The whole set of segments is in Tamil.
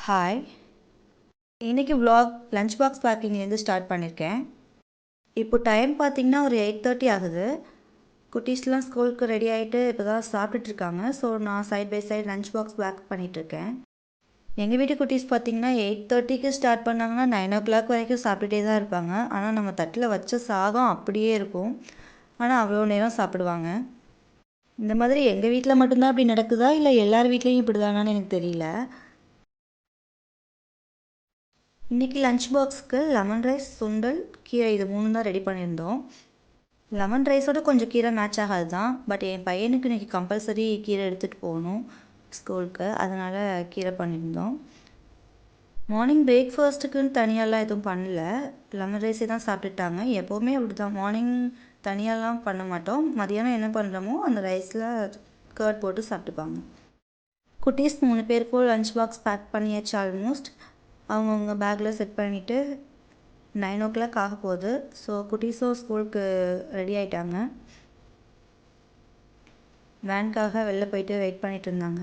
ஹாய். இன்றைக்கி vlog லஞ்ச் பாக்ஸ் பேக்கிங்லேருந்து ஸ்டார்ட் பண்ணியிருக்கேன். இப்போ டைம் பார்த்திங்கன்னா ஒரு 8:30 ஆகுது. குட்டீஸ்லாம் ஸ்கூலுக்கு ரெடி ஆகிட்டு இப்போ தான் சாப்பிட்டுட்ருக்காங்க. ஸோ நான் side by side lunch box pack பண்ணிகிட்ருக்கேன். எங்கள் வீட்டு குட்டீஸ் பார்த்திங்கன்னா 8:30க்கு ஸ்டார்ட் பண்ணாங்கன்னா 9:00 வரைக்கும் சாப்பிட்டுட்டே தான் இருப்பாங்க. ஆனால் நம்ம தட்டில் வச்ச சாதம் அப்படியே இருக்கும். ஆனால் அவ்வளோ நேரம் சாப்பிடுவாங்க. இந்த மாதிரி எங்கள் வீட்டில் மட்டும்தான் அப்படி நடக்குதா இல்லை எல்லார் வீட்லேயும் இப்படி தானான்னு எனக்கு தெரியல. இன்றைக்கி லஞ்ச் பாக்ஸுக்கு லெமன் ரைஸ், சுண்டல், கீரை இது 3 தான் ரெடி பண்ணியிருந்தோம். லெமன் ரைஸோட கொஞ்சம் கீரை மேட்ச் ஆகாது தான். பட் என் பையனுக்கு இன்றைக்கி கம்பல்சரி கீரை எடுத்துகிட்டு போகணும் ஸ்கூலுக்கு. அதனால் கீரை பண்ணியிருந்தோம். மார்னிங் பிரேக்ஃபாஸ்ட்டுக்குன்னு தனியாலாம் எதுவும் பண்ணல. லெமன் ரைஸே தான் சாப்பிட்டுட்டாங்க. எப்போவுமே அப்படி தான். மார்னிங் தனியாலாம் பண்ண மாட்டோம். மதியானம் என்ன பண்ணுறோமோ அந்த ரைஸில் கர்ட் போட்டு சாப்பிட்டுப்பாங்க. குட்டீஸ் 3 பேருக்கும் லஞ்ச் பாக்ஸ் பேக் பண்ணியாச்சு ஆல்மோஸ்ட். அவங்கவுங்க பேக்கில் செட் பண்ணிவிட்டு 9:00 ஆக போகுது. ஸோ குட்டீஸும் ஸ்கூலுக்கு ரெடி ஆகிட்டாங்க. வேனுக்காக வெளில போயிட்டு வெயிட் பண்ணிகிட்டு இருந்தாங்க.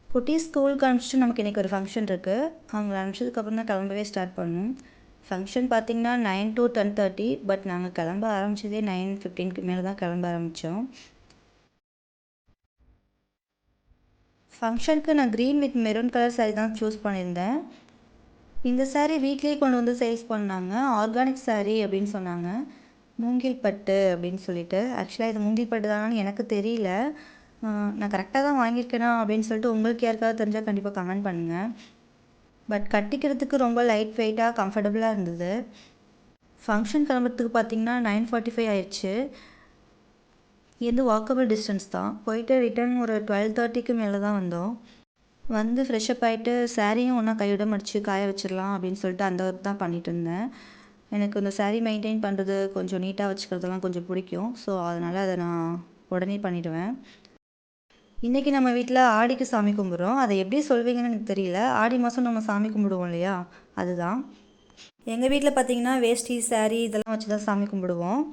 குட்டீஸ் ஸ்கூலுக்கு அனுப்பிச்சிட்டு நமக்கு இன்றைக்கி ஒரு ஃபங்க்ஷன் இருக்குது. அவங்க அனுப்பிச்சதுக்கப்புறம் தான் கிளம்பவே ஸ்டார்ட் பண்ணணும். ஃபங்க்ஷன் பார்த்திங்கன்னா 9 to 10:30. பட் நாங்கள் கிளம்ப ஆரம்பித்ததே 9:15க்கு மேலே தான் கிளம்ப ஆரம்பித்தோம். ஃபங்க்ஷனுக்கு நான் green with maroon colour sari தான் சூஸ் பண்ணியிருந்தேன். இந்த சாரீ வீட்லேயே கொண்டு வந்து சேல்ஸ் பண்ணாங்க. ஆர்கானிக் சாரீ அப்படின்னு சொன்னாங்க. மூங்கில் பட்டு அப்படின்னு சொல்லிட்டு. ஆக்சுவலாக இது மூங்கில் பட்டு தானான்னு எனக்கு தெரியல. நான் கரெக்டாக தான் வாங்கியிருக்கேனா அப்படின்னு சொல்லிட்டு உங்களுக்கு யாருக்காவது தெரிஞ்சால் கண்டிப்பாக கமெண்ட் பண்ணுங்கள். பட் கட்டிக்கிறதுக்கு ரொம்ப லைட் வெயிட்டாக கம்ஃபர்டபுளாக இருந்தது. ஃபங்க்ஷன் கிளம்புறதுக்கு பார்த்திங்கன்னா 9:45 ஆயிடுச்சு. இங்கேருந்து வாக்கபிள் டிஸ்டன்ஸ் தான். போயிட்டு ரிட்டர்ன் ஒரு 12:30க்கு மேலே தான் வந்தோம். வந்து ஃப்ரெஷ்அப் ஆகிட்டு சாரியும் ஒன்றா கையோட மடித்து காய வச்சிடலாம் அப்படின்னு சொல்லிட்டு அந்த ஒர்க் தான் பண்ணிகிட்டு இருந்தேன். எனக்கு இந்த சாரீ மெயின்டைன் பண்ணுறது கொஞ்சம் நீட்டாக வச்சுக்கிறதுலாம் கொஞ்சம் பிடிக்கும். ஸோ அதனால் அதை நான் உடனே பண்ணிவிடுவேன். இன்றைக்கி நம்ம வீட்டில் ஆடிக்கு சாமி கும்பிட்றோம். அதை எப்படி சொல்வீங்கன்னு எனக்கு தெரியல. ஆடி மாதம் நம்ம சாமி கும்பிடுவோம் இல்லையா, அதுதான். எங்கள் வீட்டில் பார்த்திங்கன்னா வேஷ்டி, சாரீ இதெல்லாம் வச்சு தான் சாமி கும்பிடுவோம்.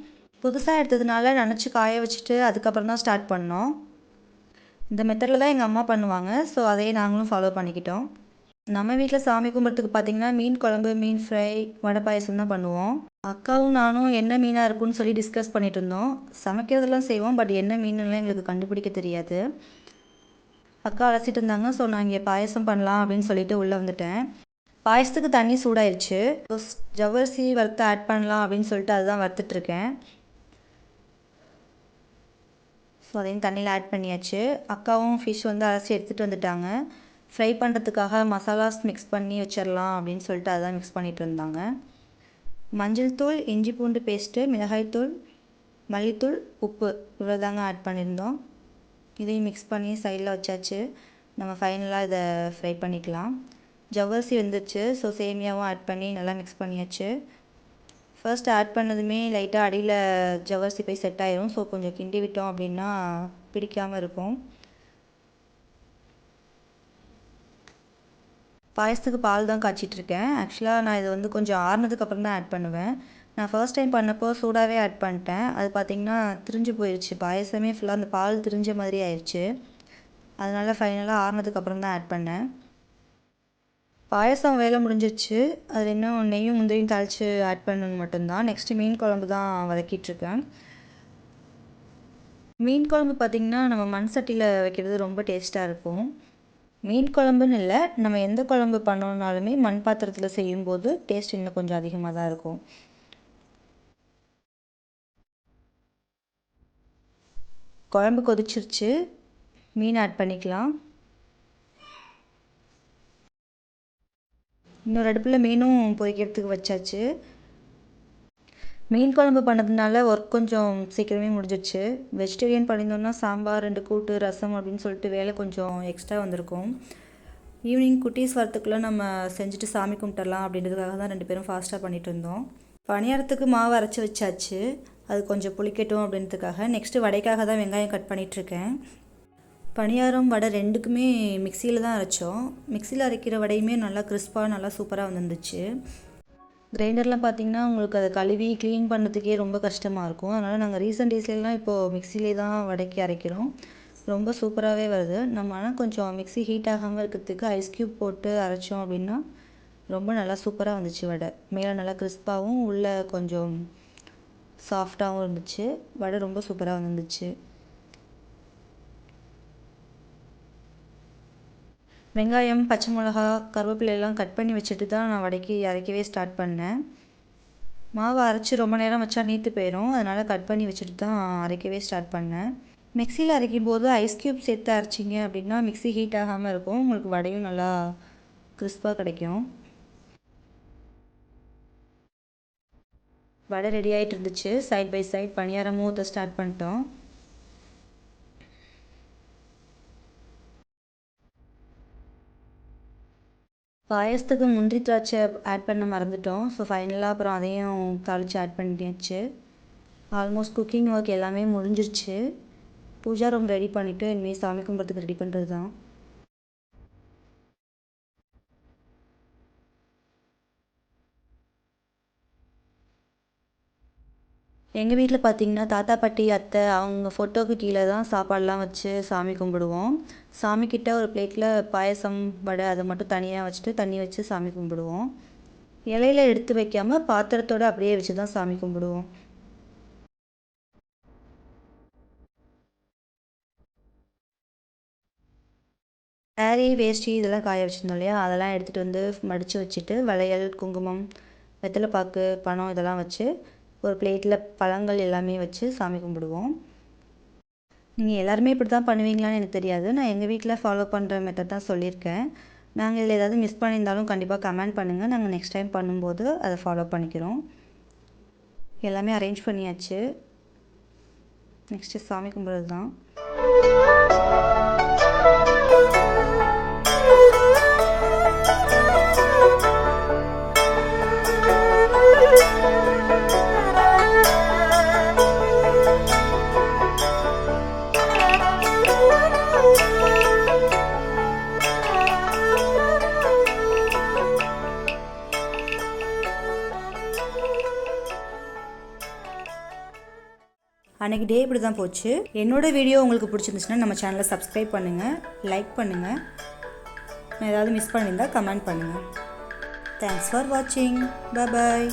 புதுசாக எடுத்ததுனால நினச்சி காய வச்சுட்டு அதுக்கப்புறம் தான் ஸ்டார்ட் பண்ணோம். இந்த மெத்தடில் தான் எங்கள் அம்மா பண்ணுவாங்க. ஸோ அதையே நாங்களும் ஃபாலோ பண்ணிக்கிட்டோம். நம்ம வீட்டில் சாமி கும்பிட்றதுக்கு பார்த்திங்கன்னா மீன் குழம்பு, மீன் ஃப்ரை, வடை பாயசம் தான் பண்ணுவோம். அக்காவும் நானும் என்ன மீனாக இருக்குன்னு சொல்லி டிஸ்கஸ் பண்ணிகிட்டு இருந்தோம். சமைக்கிறதெல்லாம் செய்வோம். பட் என்ன மீனுலாம் எங்களுக்கு கண்டுபிடிக்க தெரியாது. அக்கா அலசிட்டு இருந்தாங்க. ஸோ நான் இங்கே பாயசம் பண்ணலாம் அப்படின்னு சொல்லிட்டு உள்ளே வந்துட்டேன். பாயசத்துக்கு தண்ணி சூடாயிருச்சு. ஜவ்வரிசி வறுத்து ஆட் பண்ணலாம் அப்படின்னு சொல்லிட்டு அதுதான் வறுத்துட்ருக்கேன். ஸோ அதையும் தண்ணியில் ஆட் பண்ணியாச்சு. அக்காவும் ஃபிஷ் வந்து அலசி எடுத்துகிட்டு வந்துட்டாங்க. ஃப்ரை பண்ணுறதுக்காக மசாலாஸ் மிக்ஸ் பண்ணி வச்சிடலாம் அப்படின்னு சொல்லிட்டு அதான் மிக்ஸ் பண்ணிகிட்டு இருந்தாங்க. மஞ்சள் தூள், இஞ்சி பூண்டு பேஸ்ட்டு, மிளகாய்த்தூள், மல்லித்தூள், உப்பு இவ்வளோ தாங்க ஆட் பண்ணியிருந்தோம். இதையும் மிக்ஸ் பண்ணி சைடில் வச்சாச்சு. நம்ம ஃபைனலாக இதை ஃப்ரை பண்ணிக்கலாம். ஜவ்வரிசி வந்துருச்சு. ஸோ சேமியாவும் ஆட் பண்ணி நல்லா மிக்ஸ் பண்ணியாச்சு. ஃபர்ஸ்ட் ஆட் பண்ணதுமே லைட்டாக அடியில் ஜவ்வரிசி போய் செட் ஆயிரும். ஸோ கொஞ்சம் கிண்டி விட்டோம் அப்படின்னா பிடிக்காமல் இருக்கும். பாயசத்துக்கு பால் தான் காய்ச்சிட்ருக்கேன். ஆக்சுவலாக நான் இதை வந்து கொஞ்சம் ஆறுனதுக்கப்புறம் தான் ஆட் பண்ணுவேன். நான் ஃபர்ஸ்ட் டைம் பண்ணப்போ சூடாகவே ஆட் பண்ணிட்டேன். அது பார்த்திங்கன்னா திரிஞ்சு போயிடுச்சு. பாயசமே ஃபுல்லாக அந்த பால் திரிஞ்ச மாதிரி ஆயிடுச்சு. அதனால் ஃபைனலாக ஆறுனதுக்கப்புறம் தான் ஆட் பண்ணேன். பாயசம் வேலை முடிஞ்சிருச்சு. அதில் இன்னும் நெய்யும் முந்திரியும் தாளித்து ஆட் பண்ணணும் மட்டும்தான். நெக்ஸ்ட்டு மீன் குழம்பு தான் வதக்கிட்டுருக்கேன். மீன் குழம்பு பார்த்திங்கன்னா நம்ம மண் சட்டியில் வைக்கிறது ரொம்ப டேஸ்ட்டாக இருக்கும். மீன் குழம்புன்னு இல்லை, நம்ம எந்த குழம்பு பண்ணோன்னாலுமே மண் பாத்திரத்தில் செய்யும்போது டேஸ்ட் இன்னும் கொஞ்சம் அதிகமாக தான் இருக்கும். குழம்பு கொதிச்சிருச்சு. மீன் ஆட் பண்ணிக்கலாம். இன்னொரு அடுப்பில் மீனும் பொரிக்கிறதுக்கு வச்சாச்சு. மீன் குழம்பு பண்ணதுனால ஒர்க் கொஞ்சம் சீக்கிரமே முடிஞ்சிடுச்சு. வெஜிடேரியன் பண்ணியிருந்தோம்னா சாம்பார், 2 கூட்டு, ரசம் அப்படின்னு சொல்லிட்டு வேலை கொஞ்சம் எக்ஸ்ட்ரா வந்திருக்கும். ஈவினிங் குட்டீஸ் வரத்துக்குள்ளே நம்ம செஞ்சுட்டு சாமி கும்பிட்டுடலாம் அப்படின்றதுக்காக தான் 2 பேரும் ஃபாஸ்ட்டாக பண்ணிகிட்டு இருந்தோம். பணியாரத்துக்கு மாவு அரைச்சி வச்சாச்சு. அது கொஞ்சம் புளிக்கட்டும் அப்படின்றதுக்காக. நெக்ஸ்ட்டு வடைக்காக தான் வெங்காயம் கட் பண்ணிகிட்ருக்கேன். பணியாரம், வடை 2க்குமே மிக்சியில் தான் அரைச்சோம். மிக்சியில் அரைக்கிற வடையுமே நல்லா கிறிஸ்பாக நல்லா சூப்பராக வந்துருந்துச்சு. கிரைண்டர்லாம் பார்த்திங்கன்னா உங்களுக்கு அதை கழுவி க்ளீன் பண்ணுறதுக்கே ரொம்ப கஷ்டமாக இருக்கும். அதனால் நாங்கள் ரீசெண்ட் டேஸ்லாம் இப்போது மிக்சிலே தான் வடைக்கு அரைக்கிறோம். ரொம்ப சூப்பராகவே வருது. நம்ம ஆனால் கொஞ்சம் மிக்ஸி ஹீட் ஆகாமல் இருக்கிறதுக்கு ஐஸ் க்யூப் போட்டு அரைச்சோம் அப்படின்னா ரொம்ப நல்லா சூப்பராக வந்துச்சு வடை. மேலே நல்லா கிறிஸ்பாகவும் உள்ளே கொஞ்சம் சாஃப்டாகவும் இருந்துச்சு. வடை ரொம்ப சூப்பராக வந்துச்சு. வெங்காயம், பச்சை மிளகா, கருவேப்பிலை எல்லாம் கட் பண்ணி வச்சுட்டு தான் நான் வடைக்கு அரைக்கவே ஸ்டார்ட் பண்ணேன். மாவு அரைச்சி ரொம்ப நேரம் வச்சா நீத்து போயிடும். அதனால் கட் பண்ணி வச்சுட்டு தான் அரைக்கவே ஸ்டார்ட் பண்ணேன். மிக்சியில் அரைக்கும் போது ஐஸ் க்யூப் சேர்த்து அரைச்சிங்க அப்படின்னா மிக்ஸி ஹீட் ஆகாமல் இருக்கும். உங்களுக்கு வடையும் நல்லா கிறிஸ்பாக கிடைக்கும். வடை ரெடி ஆகிட்டு இருந்துச்சு. சைட் பை சைட் பணியாரமும் ஊற்ற ஸ்டார்ட் பண்ணிட்டோம். பாயசத்துக்கு முந்திரி திராட்சை ஆட் பண்ண மறந்துட்டோம். ஸோ ஃபைனலாக அப்புறம் அதையும் தாளித்து ஆட் பண்ணியாச்சு. ஆல்மோஸ்ட் குக்கிங் ஒர்க் எல்லாமே முடிஞ்சிருச்சு. பூஜா ரூம் ரெடி பண்ணிவிட்டு இனிமேல் சாமி கும்பிட்றதுக்கு ரெடி பண்ணுறது தான். எங்கள் வீட்டில் பார்த்திங்கன்னா தாத்தா பாட்டி அத்தை அவங்க ஃபோட்டோவுக்கு கீழே தான் சாப்பாடெலாம் வச்சு சாமி கும்பிடுவோம். சாமிக்கிட்ட ஒரு பிளேட்டில் பாயசம் வடை அதை மட்டும் தனியாக வச்சுட்டு தண்ணி வச்சு சாமி கும்பிடுவோம். இலையில எடுத்து வைக்காமல் பாத்திரத்தோடு அப்படியே வச்சு தான் சாமி கும்பிடுவோம். சாரி வேஷ்டி இதெல்லாம் காய வச்சுருந்தோம் இல்லையா, அதெல்லாம் எடுத்துகிட்டு வந்து மடித்து வச்சுட்டு வளையல், குங்குமம், வெத்தலைப்பாக்கு, பணம் இதெல்லாம் வச்சு ஒரு பிளேட்டில் பழங்கள் எல்லாமே வச்சு சாமி கும்பிடுவோம். நீங்கள் எல்லாருமே இப்படி தான் பண்ணுவீங்களான்னு எனக்கு தெரியாது. நான் எங்கள் வீட்டில் ஃபாலோ பண்ணுற மெத்தட் தான் சொல்லியிருக்கேன். நாங்கள் இதில் ஏதாவது மிஸ் பண்ணியிருந்தாலும் கண்டிப்பாக கமெண்ட் பண்ணுங்கள். நாங்கள் நெக்ஸ்ட் டைம் பண்ணும்போது அதை ஃபாலோ பண்ணிக்கிறோம். எல்லாமே அரேஞ்ச் பண்ணியாச்சு. நெக்ஸ்ட்டு சாமி கும்பிட்றது தான். அன்றைக்கி டே இப்படி தான் போச்சு. என்னோடய வீடியோ உங்களுக்கு பிடிச்சிருந்துச்சுன்னா நம்ம சேனலை சப்ஸ்கிரைப் பண்ணுங்கள், லைக் பண்ணுங்கள். நான் ஏதாவது மிஸ் பண்ணியிருந்தால் கமெண்ட் பண்ணுங்கள். தேங்க்ஸ் ஃபார் வாட்சிங். பாய்.